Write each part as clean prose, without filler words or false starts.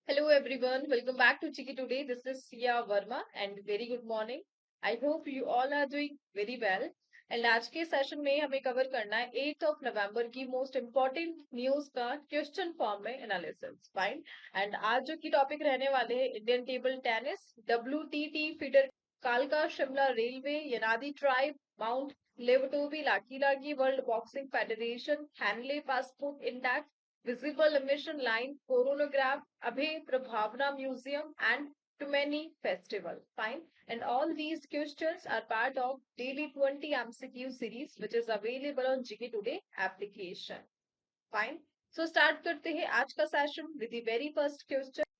Hello everyone, welcome back to Chiki Today. This is Sia Verma and very good morning. I hope you all are doing very well. And आज के session में हमें cover करना है 8 of November की most important news का question form में analysis fine. And आज जो की टॉपिक रहने वाले हैं Indian table tennis WTT feeder कालका Shimla railway Yanadi tribe mount Lewotobi Laki Laki World boxing Federation Henley passport intact visible emission line, coronagraph, Abhay Prabhavna Museum, and too many festival. Fine. And all these questions are part of daily 20 MCQ series, which is available on GK Today application. Fine. So start करते हैं आज का session with the very first question.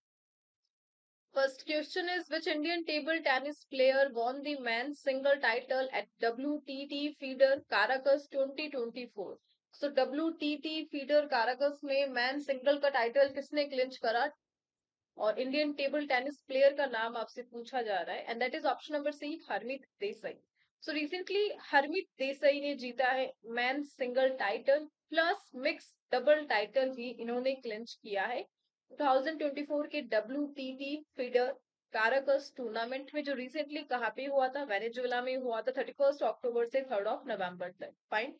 First question is which Indian table tennis player won the men's single title at WTT Feeder Caracas 2024? So WTT Feeder Caracas में man single का title किसने clinch करा और Indian table tennis player का नाम आपसे पूछा जा रहा है and that is option number C Harmeet Desai. So recently Harmeet Desai ने जीता है man single title plus mix double title भी इन्होंने क्लिंच किया है 2024 के WTT फीडर कारकस टूर्नामेंट में जो रिसेंटली कहाँ पे हुआ था, वेनेजुएला में हुआ था 31 अक्टूबर से 3 नवंबर तक। फाइन।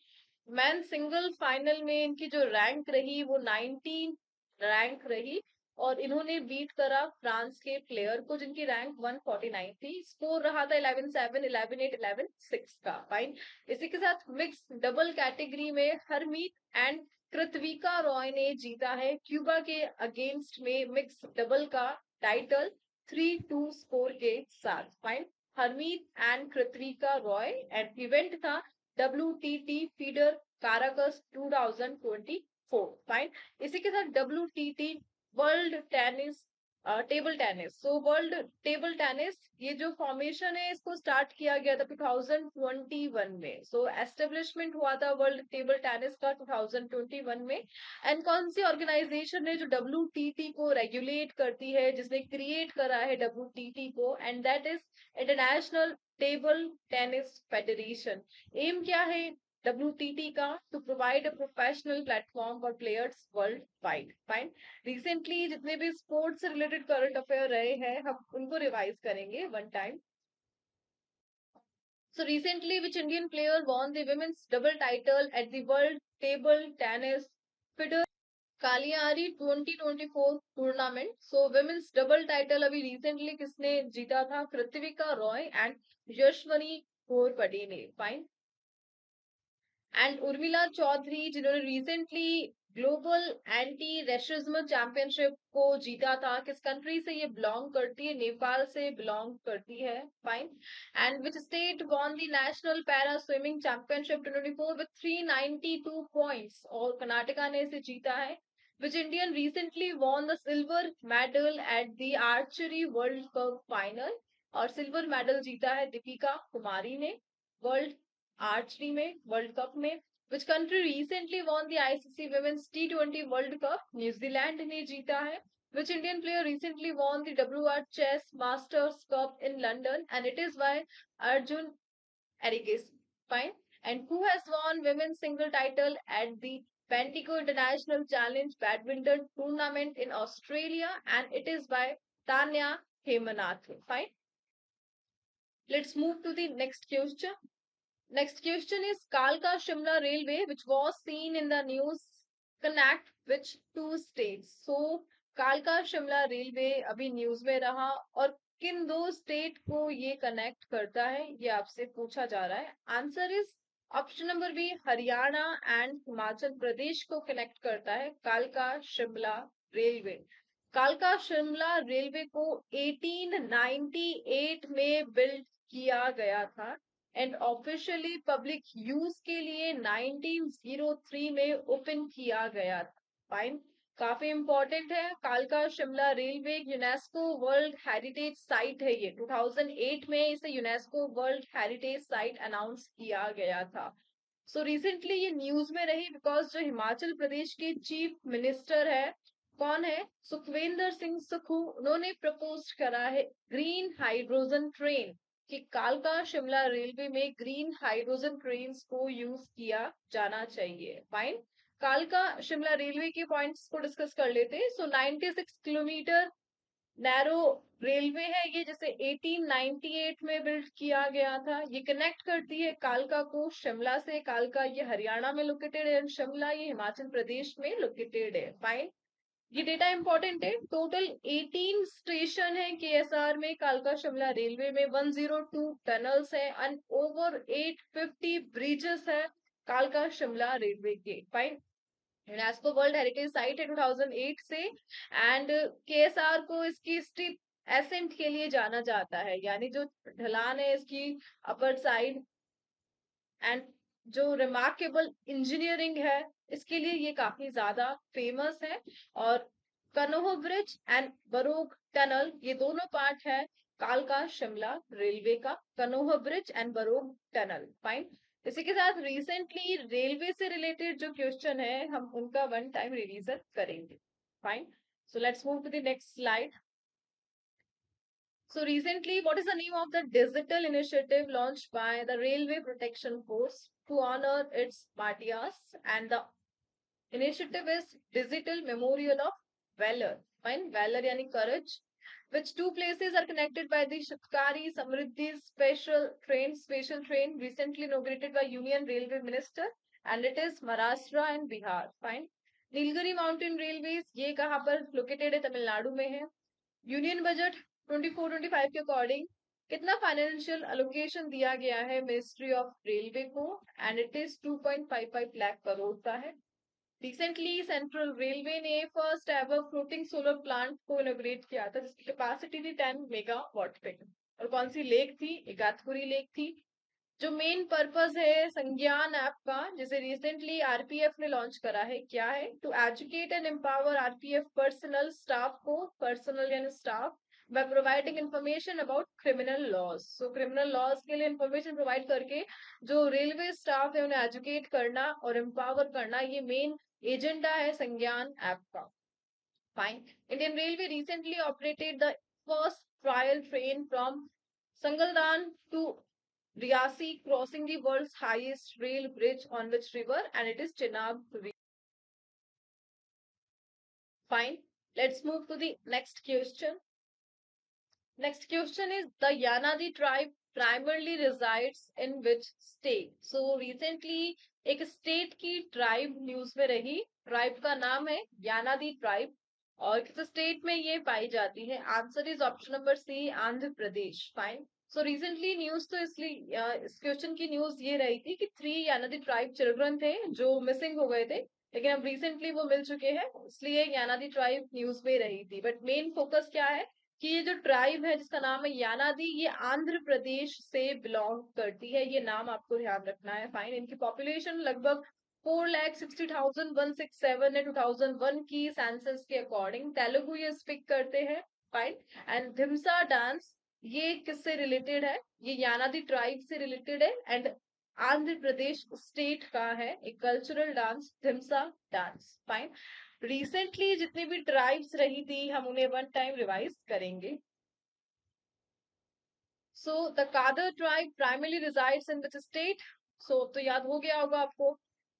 मैन सिंगल फाइनल में इनकी जो रैंक रही वो 19 रैंक रही और इन्होंने बीट करा फ्रांस के प्लेयर को जिनकी रैंक 149 थी। स्कोर रहा था 11-7, 11-8, 11-6 का। फाइन। इसी के साथ मिक्स डबल कैटेगरी में हरमीत एंड कृत्विका रॉय ने जीता है क्यूबा के अगेंस्ट में मिक्स डबल का टाइटल 3-2 स्कोर के साथ। Fine. Harmeet and Krithwika Roy and event था WTT फीडर काराकस 2024। फाइन। इसी के साथ WTT world tennis table tennis, so world table tennis ये जो फॉर्मेशन है इसको स्टार्ट किया गया था 2021 में। सो एस्टेब्लिशमेंट हुआ था वर्ल्ड टेबल टेनिस का 2021 में। एंड कौन सी ऑर्गेनाइजेशन है जो WTT को रेगुलेट करती है, जिसने क्रिएट करा है WTT को, and that is international table tennis federation. Aim क्या है WTT का? To provide a professional platform for players worldwide. Fine. Recently जितने भी स्पोर्ट्स से रिलेटेड करंट अफेयर रहे हैं हम उनको रिवाइज करेंगे one time. So recently, which Indian player won the women's double title at the World Table Tennis Federation Cagliari 2024 tournament? So women's double title अभी recently किसने जीता था? कृतिका रॉय एंड यशवनी घोरपड़ी ने। फाइन। एंड उर्मिला चौधरी जिन्होंने recently global anti racism championship को जीता था, किस कंट्री से ये बिलोंग करती है? नेपाल से बिलोंग करती है। Fine. And which state won the national para swimming championship 2024 with 392 points? और कर्नाटका ने इसे जीता है। Which Indian recently won the silver medal at the archery world cup final? और सिल्वर मेडल जीता है दीपिका कुमारी ने वर्ल्ड आर्चरी में वर्ल्ड कप में। Which country recently won the ICC women's T20 world cup? New Zealand ने जीता है। Which Indian player recently won the WR chess masters cup in London? And it is by Arjun Erigaisi. Fine. And who has won women's single title at the Pentico International Challenge Badminton Tournament in Australia? And it is by Tanya Hemanathan. Fine. Let's move to the next question. Next question is Kalka Shimla Railway, which was seen in the news, connect which two states? So Kalka Shimla Railway अभी news में रहा और किन दो state को ये connect करता है ये आपसे पूछा जा रहा है। Answer is option number B Haryana and Himachal Pradesh को कनेक्ट करता है कालका शिमला रेलवे। कालका शिमला रेलवे को 1898 में बिल्ड किया गया था एंड ऑफिशियली पब्लिक यूज के लिए 1903 में ओपन किया गया था। फाइन। काफी इंपॉर्टेंट है। कालका Shimla railway UNESCO world heritage site है। ये 2008 में इसे UNESCO world heritage site announce किया गया था। सो रिसेंटली ये न्यूज में रही बिकॉज जो हिमाचल प्रदेश के चीफ मिनिस्टर है, कौन है? सुखविंदर सिंह सुक्खू, उन्होंने प्रपोज करा है ग्रीन हाइड्रोजन ट्रेन कि कालका शिमला रेलवे में ग्रीन हाइड्रोजन ट्रेन को यूज किया जाना चाहिए। फाइन। कालका शिमला रेलवे के पॉइंट्स को डिस्कस कर लेते हैं। सो 96 किलोमीटर नैरो रेलवे है ये, जिसे 1898 में बिल्ड किया गया था। ये कनेक्ट करती है कालका को शिमला से। कालका ये हरियाणा में लोकेटेड है, शिमला ये हिमाचल प्रदेश में लोकेटेड है। फाइन, ये डेटा इंपॉर्टेंट है। टोटल 18 स्टेशन है केएसआर में, कालका शिमला रेलवे में 102 टनल्स है एंड ओवर 850 ब्रिजेस है कालका शिमला रेलवे के। Fine, UNESCO world heritage site है 2008 से। एंड केएसआर को इसकी स्टीप एसेंट के लिए जाना जाता है, यानी जो ढलान है इसकी अपर साइड, एंड जो रिमार्केबल इंजीनियरिंग है इसके लिए ये काफी ज्यादा फेमस है। और Kanoh bridge and Barog tunnel, ये दोनों पार्ट है कालका शिमला रेलवे का, Kanoh bridge and Barog tunnel. Fine, इसी के साथ रिसेंटली रेलवे से रिलेटेड जो क्वेश्चन है हम उनका वन टाइम रिवीजन करेंगे। Fine, so let's move to the next slide. So recently, what is the name of the digital initiative launched by the Railway Protection Force to honor its martyrs? And the initiative is Digital Memorial of Valor. Fine, Valor yani courage, which two places are connected by the Shatkari Samriddhi special train recently inaugurated by Union Railway Minister, and it is Maharashtra and Bihar. Fine. Nilgiri mountain railways ये कहाँ पर located है? तमिलनाडु में है। Union budget 24-25 के according कितना financial allocation दिया गया है मिनिस्ट्री ऑफ रेलवे को? And it is 2.55 lakh crore का है। रिसेंटली सेंट्रल रेलवे ने first ever floating solar plant को इनोग्रेट किया था, जिसकी कैपेसिटी थी 10 मेगावाट पे। और कौन सी लेक थी? इगातपुरी लेक थी। जो मेन पर्पस है संज्ञान ऐप का, जिसे रिसेंटली आरपीएफ ने लॉन्च करा है, क्या है? To educate and empower RPF personnel staff को, पर्सनल यानी staff, by providing information about criminal laws. So criminal laws के लिए इंफॉर्मेशन प्रोवाइड करके जो रेलवे स्टाफ है उन्हें एजुकेट करना और एम्पावर करना, ये मेन एजेंडा है संज्ञान ऐप का। Fine, Indian railway recently operated the first trial train from Sangaldan to Riasi, crossing the world's highest rail bridge on which river, and it is Chenab River. Fine. Let's move to the next question. Next question is, the Yanadi tribe primarily resides in which state? So recently एक state की tribe news में रही। Tribe का नाम है यानादी tribe, और किस state में ये पाई जाती है? Answer is option number C, Andhra Pradesh. Fine, so recently news तो इसलिए इस क्वेश्चन की न्यूज ये रही थी कि 3 यानादी ट्राइब चिल्ड्रन थे जो मिसिंग हो गए थे, लेकिन अब रिसेंटली वो मिल चुके हैं, इसलिए यानादी ट्राइब न्यूज में रही थी। बट मेन फोकस क्या है कि ये जो ट्राइब है जिसका नाम है यानादी, ये आंध्र प्रदेश से बिलोंग करती है। ये नाम आपको ध्यान रखना है। फाइन, इनकी पॉपुलेशन लगभग 4,60,167 है 2001 की सेंसस के अकॉर्डिंग। तेलुगु ये स्पीक करते हैं। फाइन, एंड धिमसा डांस ये किससे रिलेटेड है? ये यानादी ट्राइब से रिलेटेड है, एंड आंध्र प्रदेश स्टेट का है एक cultural dance Dhimsa dance. Fine, recently जितनी भी ट्राइब्स रही थी हम उन्हें वन टाइम रिवाइज करेंगे। So the Kadar tribe primarily resides in which state? So तो याद हो गया होगा आपको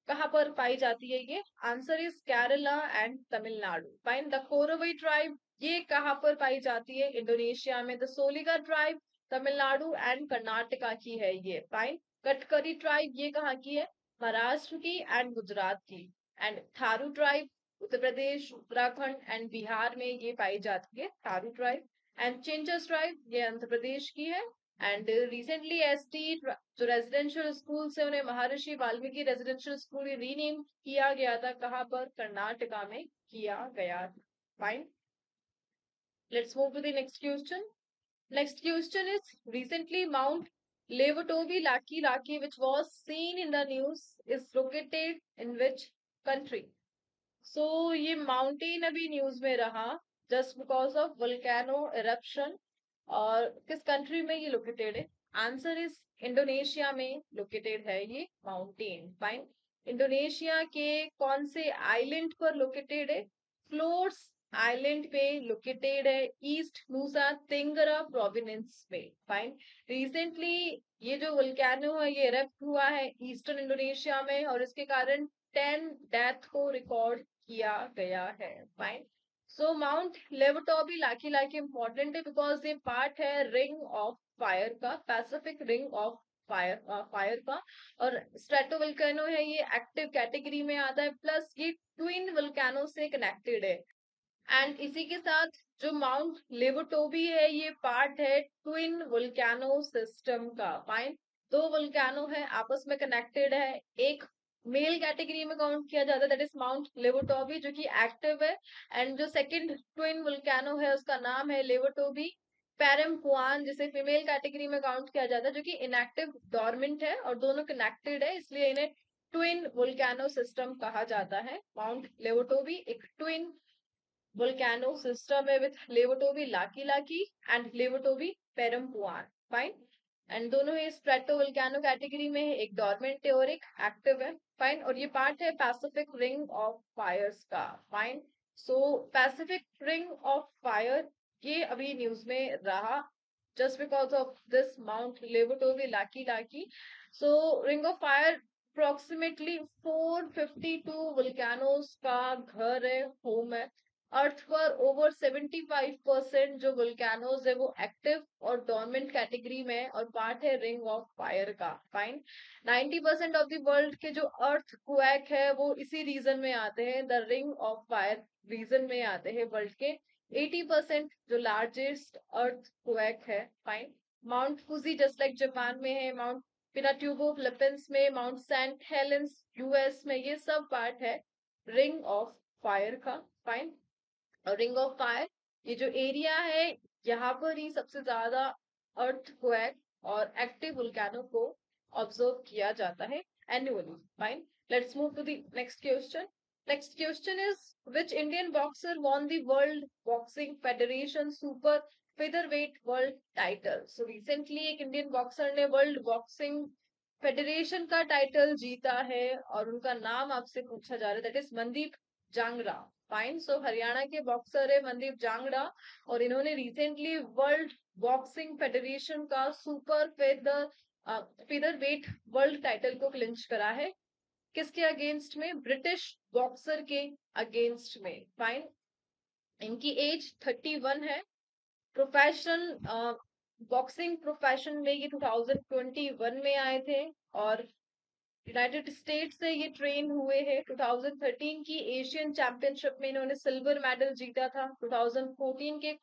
कहाँ पर पाई जाती है ये? Answer is Kerala and Tamil Nadu. Fine, the Koravai tribe ये कहाँ पर पाई जाती है? इंडोनेशिया में। The Soliga tribe Tamil Nadu and Karnataka की है ये। फाइन, कटकरी ट्राइब ये कहाँ की है? महाराष्ट्र की एंड गुजरात की। And Tharu tribe Uttar Pradesh, Uttarakhand and Bihar में ये पाई जाती है, थारू ट्राइब। एंड चिंचस ट्राइब ये आंध्र प्रदेश की है। एंड रिसेंटली एसटी जो रेजिडेंशियल स्कूल से उन्हें महर्षि वाल्मीकि रेजिडेंशियल स्कूल रीनेम किया गया था, कहाँ पर? कर्नाटका में किया गया। Fine, let's move to the next question. Next question is, recently Mount Levotovi Laki Laki, which was seen in the news, is located in which country? So ये माउंटेन अभी न्यूज में रहा just because of volcano eruption. और किस country में ये located है? Answer is Indonesia में लोकेटेड है ये माउंटेन। फाइन, इंडोनेशिया के कौन से आइलैंड पर लोकेटेड है? फ्लोर्स आइलैंड पे लोकेटेड है, ईस्ट नूसा तेंगरा प्रोविंस में। फाइन, रिसेंटली ये जो वोल्केनो है ये इरप्ट हुआ है ईस्टर्न इंडोनेशिया में, और इसके कारण 10 डेथ को रिकॉर्ड किया गया है। फाइन। सो माउंट लेवटोबी लाकी लाकी इंपॉर्टेंट है बिकॉज ये पार्ट है रिंग ऑफ फायर का, पैसिफिक रिंग ऑफ फायर का। और स्ट्रेटोवोल्केनो है, ये एक्टिव कैटेगरी में आता है, प्लस ये ट्विन वोल्केनो से कनेक्टेड है। एंड इसी के साथ जो माउंट लेवोटोबी है ये पार्ट है ट्विन वोल्केनो सिस्टम का। फाइन। दो वोल्केनो है, आपस में कनेक्टेड है। एक मेल कैटेगरी में काउंट किया जाता है, दैट इज माउंट लेवोटोबी जो कि एक्टिव है। एंड जो सेकंड ट्विन वोल्केनो है उसका नाम है लेवोटोबी पैरमपुआन, जिसे फीमेल कैटेगरी में काउंट किया जाता है, जो कि इनएक्टिव डोरमेंट है और दोनों कनेक्टेड है, इसलिए इन्हें ट्विन वोल्केनो सिस्टम कहा जाता है। माउंट लेवोटोबी एक ट्विन volcano system है with Levotobi Laki Laki and Levotobi Perempuan. Fine. And दोनों ही स्ट्रेटो वोल्केनो कैटेगरी में है, एक डॉर्मेंट है और एक एक्टिव है। फाइन। और ये पार्ट है पैसिफिक रिंग ऑफ फायर्स का। Fine. So Pacific ring of fire ये अभी न्यूज में रहा just because of this Mount Levotobi Laki Laki. So Ring of Fire approximately 452 volcanoes का घर है, होम है। अर्थ पर ओवर 75% जो वोल्केनोज है वो एक्टिव और डोरमेंट कैटेगरी में है और पार्ट है रिंग ऑफ फायर का। फाइन। 90% ऑफ द वर्ल्ड के जो अर्थ क्वैक है वो इसी रीजन में आते हैं, the ring of fire region में आते हैं वर्ल्ड के। 80% जो लार्जेस्ट अर्थ क्वैक है। Fine. Mount Fuji just like Japan में है, माउंट पिनाट्यूबो फिलीपींस में, माउंट सेंट हेलेंस यूएस में, ये सब पार्ट है रिंग ऑफ फायर का। फाइन। और रिंग ऑफ फायर ये जो एरिया है यहाँ पर ही सबसे ज्यादा अर्थक्वेक और एक्टिव वोल्केनो को ऑब्जर्व किया जाता है annually. Fine. Let's move to the next question. Next question is which Indian boxer won the world boxing federation super featherweight world title. So recently एक इंडियन बॉक्सर ने world boxing federation का title जीता है और उनका नाम आपसे पूछा जा रहा है, that is Mandeep Jangra. Fine. So Haryana के बॉक्सर है मनदीप जांगड़ा और इन्होंने रिसेंटली वर्ल्ड बॉक्सिंग फेडरेशन का super featherweight world title को क्लिंच करा है। किसके अगेंस्ट में? ब्रिटिश बॉक्सर के अगेंस्ट में। फाइन। इनकी एज 31 है। प्रोफेशनल बॉक्सिंग प्रोफेशन में ये 2021 में आए थे और यूनाइटेड स्टेट्स से ये ट्रेन हुए हैं। 2013 की एशियन चैंपियनशिप में इन्होंने सिल्वर मेडल जीता था। 2014 के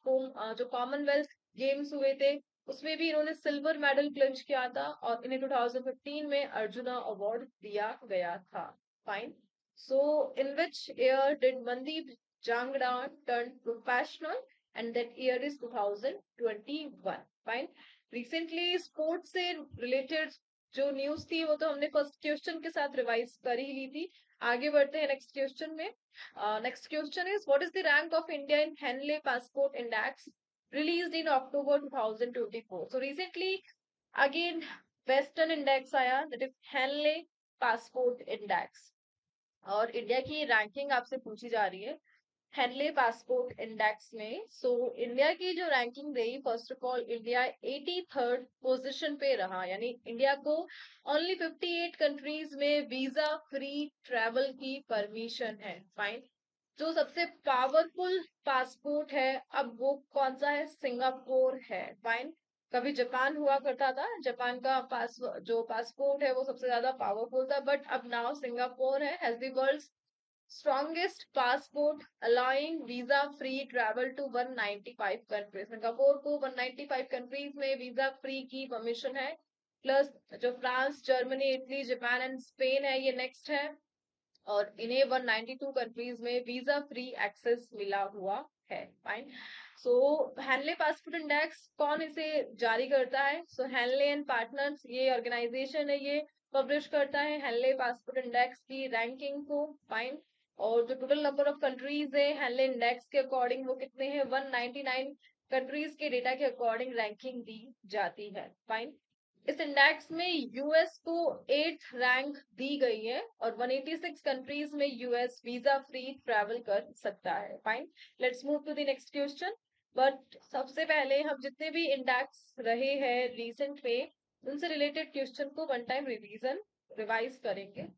जो कॉमनवेल्थ गेम्स हुए थे उसमें भी इन्होंने सिल्वर मेडल क्लिंच किया था और इन्हें 2015 में अर्जुना अवार्ड दिया गया था। Fine. So in which year did Mandeep Jangra turn professional? And that year is 2021। Fine. Recently sports से रिलेटेड जो न्यूज थी वो तो हमने फर्स्ट क्वेश्चन के साथ रिवाइज कर ही ली थी। आगे बढ़ते हैं नेक्स्ट क्वेश्चन में। Next question is what is the rank of India in Henley passport index released in October 2024। So recently again western index आया, that is Henley passport index और इंडिया की रैंकिंग आपसे पूछी जा रही है हेनले पासपोर्ट इंडेक्स में। So India की जो रैंकिंग रही, first of all India 83rd position पे रहा, यानी इंडिया को ओनली 58 कंट्रीज में वीजा फ्री ट्रेवल की परमिशन है। फाइन। जो सबसे पावरफुल पासपोर्ट है अब वो कौन सा है? सिंगापुर है। फाइन। कभी जापान हुआ करता था, जापान का जो पासपोर्ट है वो सबसे ज्यादा पावरफुल था, बट अब नाउ सिंगापुर है, has the world's strongest passport allowing visa free travel to 195 countries। Singapore को 195 कंट्रीज में वीजा फ्री की परमिशन है। प्लस जो France, Germany, Italy, Japan and Spain है ये नेक्स्ट है और इन्हें 192 कंट्रीज में वीजा फ्री एक्सेस मिला हुआ है। फाइन। सो हैनले पासपोर्ट इंडेक्स कौन इसे जारी करता है? सो हैनले एंड पार्टनर्स ये ऑर्गेनाइजेशन है, ये पब्लिश करता है हैनले पासपोर्ट इंडेक्स की रैंकिंग को। फाइन। और जो टोटल नंबर ऑफ कंट्रीज है हैनले इंडेक्स के अकॉर्डिंग वो कितने हैं? 199 कंट्रीज के डेटा के अकॉर्डिंग रैंकिंग दी जाती है। फाइन। इस इंडेक्स में यूएस को 8th रैंक दी गई है और 186 कंट्रीज में यूएस वीजा फ्री ट्रैवल कर सकता है। Fine. Let's move to the next question. But सबसे पहले हम जितने भी इंडेक्स रहे हैं रिसेंट में उनसे रिलेटेड क्वेश्चन को वन टाइम रिवीजन रिवाइज करेंगे।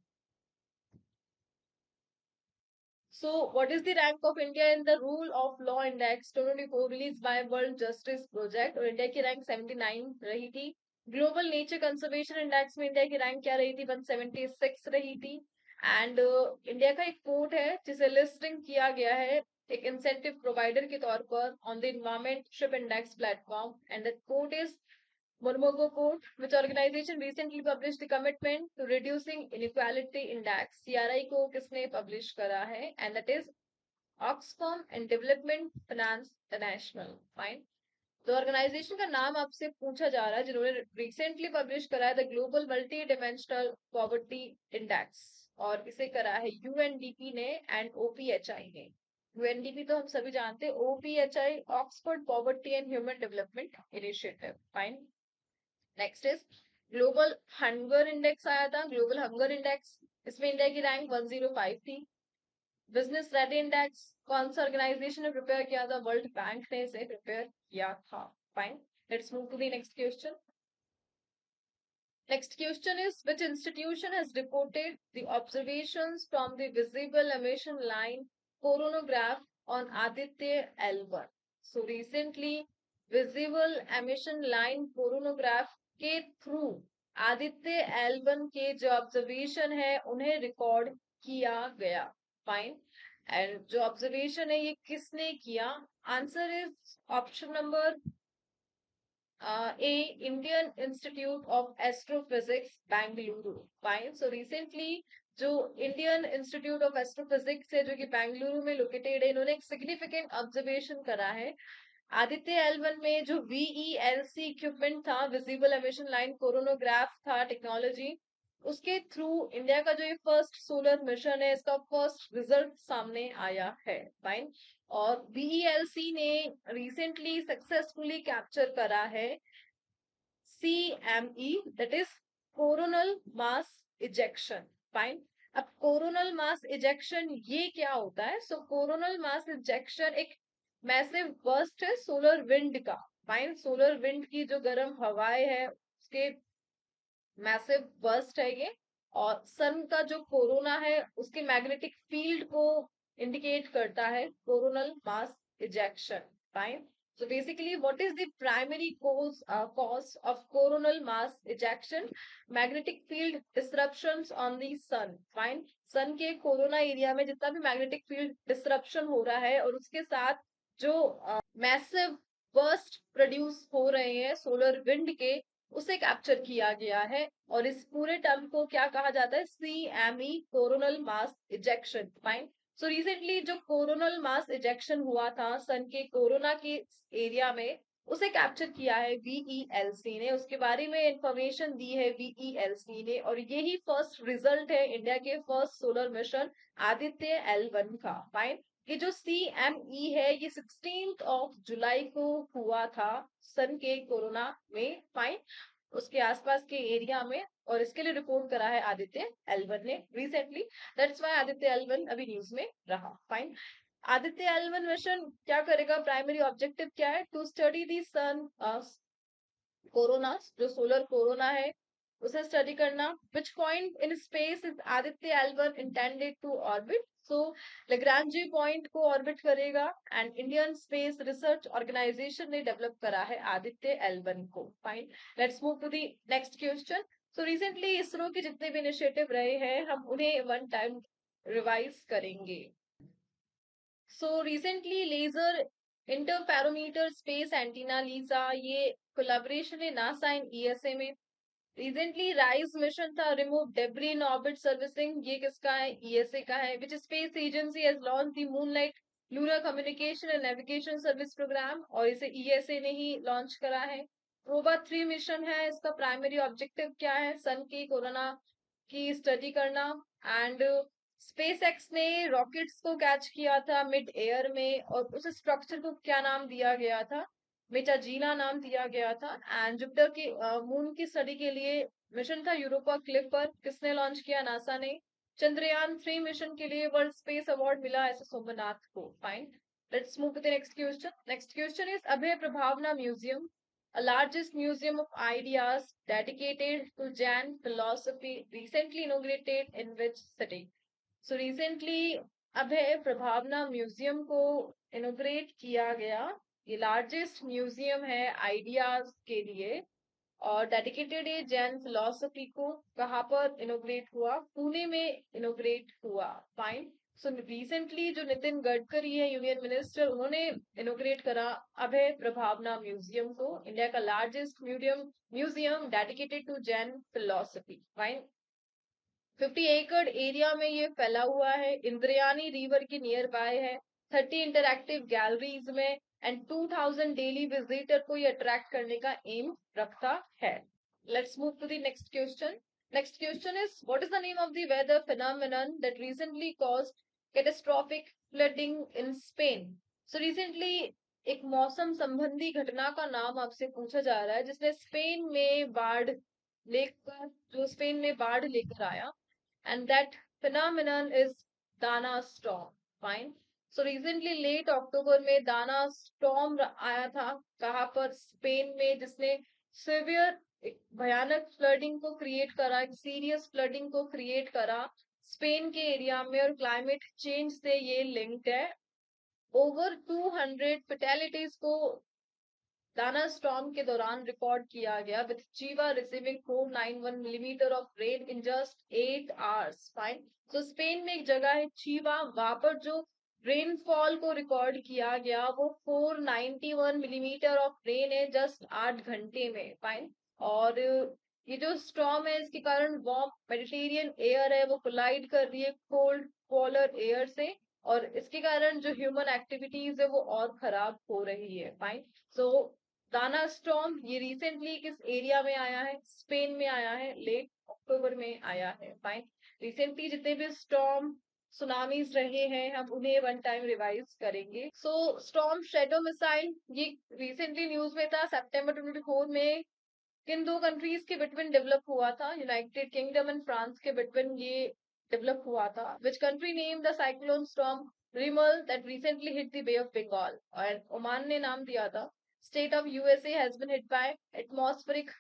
So, what is the rank of India in the Rule of Law Index 2024 released by World Justice Project? और इंडिया की रैंक 79 रही थी. ग्लोबल नेचर कंजर्वेशन इंडेक्स में India की rank क्या रही थी? 176 रही थी. एंड इंडिया का एक कोर्ट है जिसे लिस्टिंग किया गया है एक इंसेंटिव प्रोवाइडर के तौर पर on the environment ship index platform, and the court is Murmugu Code, which organization recently published the commitment to reducing inequality index. CRI को किसने publish करा है? And that is Oxfam and Development Finance International. Fine. तो organisation का नाम आपसे पूछा जा रहा है जिन्होंने रिसेंटली पब्लिश करा है the global multi dimensional poverty index, और इसे करा है यूएनडीपी ने एंड ओपीएचआई ने. यूएनडीपी तो हम सभी जानते हैं, OPHI Oxford poverty and human development initiative. Fine. Next is global hunger index आया था. ग्लोबल हंगर इंडेक्स, इसमें इंडिया की रैंक 105 थी. बिजनेस रेडी इंडेक्स कौन सा ऑर्गेनाइजेशन ने प्रिपेयर किया था? वर्ल्ड बैंक ने इसे प्रिपेयर किया था. Fine. Let's move to the next question. Next question is, which institution has reported the observations from the visible emission line coronagraph on Aditya L1? So recently, visible emission line coronagraph के through Aditya L1 के जो observation है उन्हें record किया गया. Fine. And जो observation है ये किसने किया? Answer is option number A, Indian Institute of Astrophysics, Bangalore. Fine. So recently जो इंडियन इंस्टीट्यूट ऑफ एस्ट्रोफिजिक्स है जो कि बेंगलुरु में लोकेटेड है, इन्होंने एक सिग्निफिकेंट ऑब्जर्वेशन करा है. आदित्य L1 में जो VELC इक्विपमेंट था, विजिबल एमिशन लाइन कोरोनोग्राफ था टेक्नोलॉजी, उसके थ्रू इंडिया का जो ये फर्स्ट सोलर मिशन है इसका फर्स्ट रिजल्ट सामने आया है. फाइन. और VELC ने रिसेंटली सक्सेसफुली कैप्चर करा है CME, that is coronal mass ejection. Fine. अब कोरोनल मास इजेक्शन ये क्या होता है? सो कोरोनल मास इजेक्शन एक मैसिव बर्स्ट है सोलर विंड का. फाइन. सोलर विंड की जो गर्म हवाएं है उसके मैसिव बर्स्ट है ये, और सन का जो कोरोना है उसके मैग्नेटिक फील्ड को इंडिकेट करता है coronal mass ejection. Fine. So basically, what is the primary cause of coronal mass ejection? Magnetic field disruptions on the sun. Fine. Sun के कोरोना एरिया में जितना भी मैग्नेटिक फील्ड डिसरप्शन हो रहा है और उसके साथ जो मैसिव बर्स्ट प्रोड्यूस हो रहे हैं सोलर विंड के, उसे कैप्चर किया गया है. और इस पूरे टर्म को क्या कहा जाता है? CME, coronal mass ejection. Fine. So recently जो कोरोनल मास इजेक्शन हुआ था सन के कोरोना के एरिया में, उसे कैप्चर किया है VELC ने. उसके बारे में इंफॉर्मेशन दी है VELC ने, और यही फर्स्ट रिजल्ट है इंडिया के first solar mission Aditya L1 का. फाइन. ये जो CME है ये 16 जुलाई को हुआ था सन के कोरोना में. फाइन. उसके आसपास के एरिया में, और इसके लिए रिपोर्ट करा है आदित्य L1 ने recently. That's why Aditya L1 अभी न्यूज में रहा. फाइन. आदित्य L1 मिशन क्या करेगा? प्राइमरी ऑब्जेक्टिव क्या है? To study the sun corona, जो सोलर कोरोना है उसे स्टडी करना. Which point in space is Aditya L1 intended to orbit? So Lagrange point को ऑर्बिट करेगा, and Indian space research organisation ने डेवलप करा है आदित्य L1 को. Fine. Let's move to the next question. So recently ISRO के जितने भी इनिशिएटिव रहे हैं हम उन्हें वन टाइम रिवाइज करेंगे. So recently laser interferometer space antenna LISA, ये कोलैबोरेशन है नासा एंड ESA में. रिसेंटली राइज मिशन था remove debris in orbit servicing, ये किसका है? ESA का है. Which space agency has launch the moonlight lunar communication and navigation service programme, और इसे ESA ने ही लॉन्च करा है. प्रोबा 3 मिशन है, इसका प्राइमरी ऑब्जेक्टिव क्या है? सन की कोरोना की स्टडी करना. एंड स्पेस एक्स ने रॉकेट्स को कैच किया था मिड एयर में, और उस स्ट्रक्चर को क्या नाम दिया गया था? मेटाजीना नाम दिया गया था. एंड जुपिटर की मून की स्टडी के लिए मिशन था यूरोपा क्लिपर, किसने लॉन्च किया? नासा ने. चंद्रयान 3 मिशन के लिए वर्ल्ड स्पेस अवार्ड मिला ऐसे सोमनाथ को. Fine. Let's move to the next question. Next question is Abhay Prabhavana museum, a largest museum of ideas dedicated to Jain philosophy, recently inaugurated in which city? So recently Abhay Prabhavana museum को inaugurate किया गया। ये largest museum है ideas के लिए और dedicated है Jain philosophy को। कहाँ पर इनोग्रेट हुआ? पुणे में इनोग्रेट हुआ। फाइन। सो रिसेंटली जो नितिन गडकरी है यूनियन मिनिस्टर, उन्होंने इनोग्रेट करा अभय प्रभावना म्यूजियम को, इंडिया का largest museum dedicated to Jain philosophy. Fine. 50 एकड़ एरिया में ये फैला हुआ है, इंद्रयानी रिवर के नियर बाय है, 30 इंटरैक्टिव गैलरीज में एंड 2000 डेली विजिटर को ये अट्रैक्ट करने का एम रखता है। Let's move to the next question. Next question is, what is the name of the weather phenomenon that recently caused catastrophic flooding in Spain? So recently एक मौसम संबंधी घटना का नाम आपसे पूछा जा रहा है जिसने स्पेन में बाढ़ लेकर जो स्पेन में बाढ़ लेकर आया, and that phenomenon is Dana storm. Fine. So recently late अक्टूबर में दाना स्टॉर्म आया था, कहाँ पर? स्पेन में, जिसने सिवियर एक भयानक फ्लडिंग को क्रिएट करा, एक सीरियस फ्लडिंग को क्रिएट करा स्पेन के एरिया में, और क्लाइमेट चेंज से ये लिंक्ड है। ओवर 200 फेटेलिटीज को दाना स्टॉर्म के दौरान रिकॉर्ड किया गया, with Chiva receiving 491 millimetre of rain in just 8 hours. Fine. तो स्पेन में एक जगह है चीवा, वहां पर जो रेनफॉल को रिकॉर्ड किया गया वो 491 मिलीमीटर ऑफ रेन है जस्ट 8 घंटे में। फाइन। और ये जो स्टॉर्म है इसके कारण वार्म मेडिटेरियन एयर है वो कोलाइड कर रही है कोल्ड पोलर एयर से, और इसके कारण जो ह्यूमन एक्टिविटीज है वो और खराब हो रही है। फाइन। सो दाना स्टॉर्म ये रिसेंटली किस एरिया में आया है? स्पेन में आया है, लेट अक्टूबर में आया है। फाइन। रिसेंटली जितने भी स्टॉर्म सुनामीज रहे हैं हम उन्हें वन टाइम रिवाइज करेंगे। सो स्टॉर्म शेडो मिसाइल ये रिसेंटली न्यूज में था, सितंबर 24 में किन दो कंट्रीज के बिटवीन डेवलप हुआ था? यूनाइटेड किंगडम एंड फ्रांस के बिटवीन ये डेवलप हुआ था। Which country name the cyclone storm Remal that recently hit the bay of Bengal? और ओमान ने नाम दिया था। State of USA has been hit by atmospheric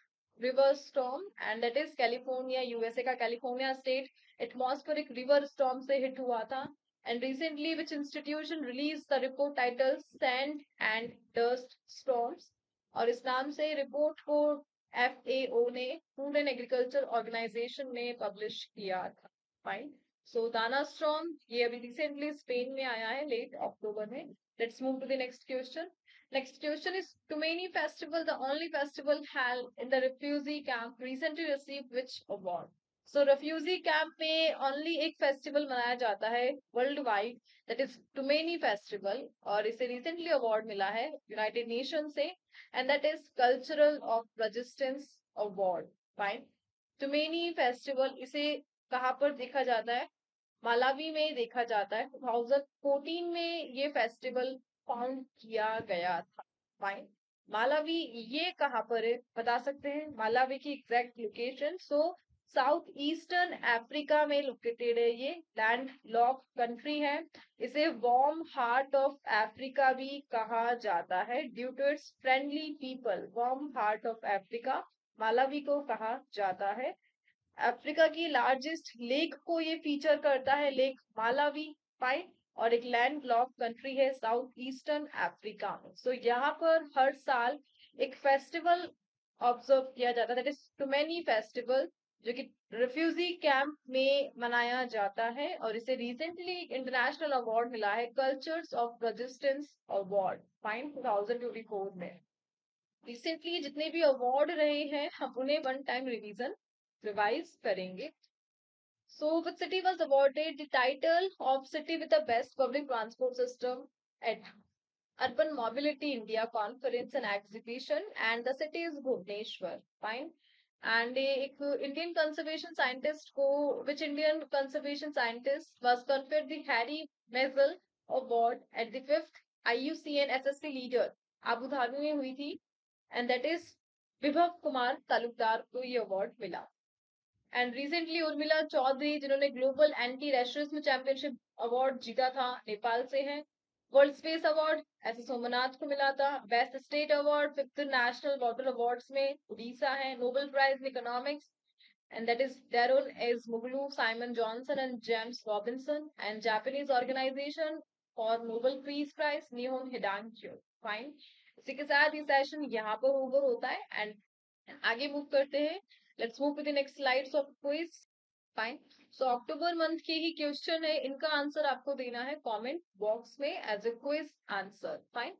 river storm and that is California. USA का California state atmospheric river storm से hit हुआ था। And recently which institution release the report title sand and dust storms? और इस नाम से report को FAO ने, फूड एंड एग्रीकल्चर ऑर्गेनाइजेशन ने पब्लिश किया था। फाइन। सो दाना स्टॉर्म ये अभी रिसेंटली स्पेन में आया है, लेट अक्टूबर में। Let's move to the next question. Next question is, Tumani Festival, the only festival held in the refugee camp, recently received which award? So refugee camp में only एक festival मनाया जाता है world wide, that is Tumaini festival, और इसे recently award मिला है United Nation से, and that is cultural of resistance award. Fine. Tumaini festival इसे कहाँ पर देखा जाता है? मालावी में देखा जाता है। 2014 में ये फेस्टिवल फाउंड किया गया था। फाइन। मालावी ये कहाँ पर है बता सकते हैं मालावी की एग्जैक्ट लोकेशन? सो साउथ ईस्टर्न अफ्रीका में लोकेटेड है, ये लैंड लॉक कंट्री है। इसे वार्म हार्ट ऑफ अफ्रीका भी कहा जाता है due to its friendly people. Warm heart of Africa Malawi को कहा जाता है। अफ्रीका की लार्जेस्ट लेक को ये फीचर करता है, लेक मालावी। फाइन। और एक लैंड लॉक कंट्री है साउथ ईस्टर्न अफ्रीका में। सो यहाँ पर हर साल एक फेस्टिवल ऑब्जर्व किया जाता है, दैट इज टुमेनी फेस्टिवल, जो कि रिफ्यूजी कैंप में मनाया जाता है, और इसे रिसेंटली इंटरनेशनल अवार्ड मिला है cultures of resistance award. Fine. 2024 में रिसेंटली जितने भी अवार्ड रहे हैं हम उन्हें वन टाइम रिवाइज करेंगे। So, which city was awarded the title of City with the Best Public Transport System at Urban Mobility India Conference and Exhibition? And the city is Bhubaneswar. Fine. And एक Indian conservation scientist को, which Indian conservation scientist was conferred the Harry Mazel Award at the 5th IUCN SSC Leader Abu Dhabi में हुई थी, and that is विभव कुमार तालुकदार को ये award मिला। And recently Urmila Chaudhary जिन्होंने ग्लोबल एंटी रैशरिज्म चैंपियनशिप अवार्ड जीता था, नेपाल से हैं। वर्ल्ड स्पेस अवार्ड ऐसे सोमनाथ को मिला था। Best state award 5th national water awards में उड़ीसा है। Nobel prize in economics and that is their own is Muglu, Simon Johnson, and James Robinson, and Japanese organization for Nobel Peace Prize, Nihon Hidankyo. Fine. इसी के साथ ये session यहाँ पर over होता है एंड आगे मूव करते हैं. Let's move to the next slides of quiz. Fine. So October month के ही क्वेश्चन है, इनका आंसर आपको देना है कमेंट बॉक्स में as a quiz answer. Fine.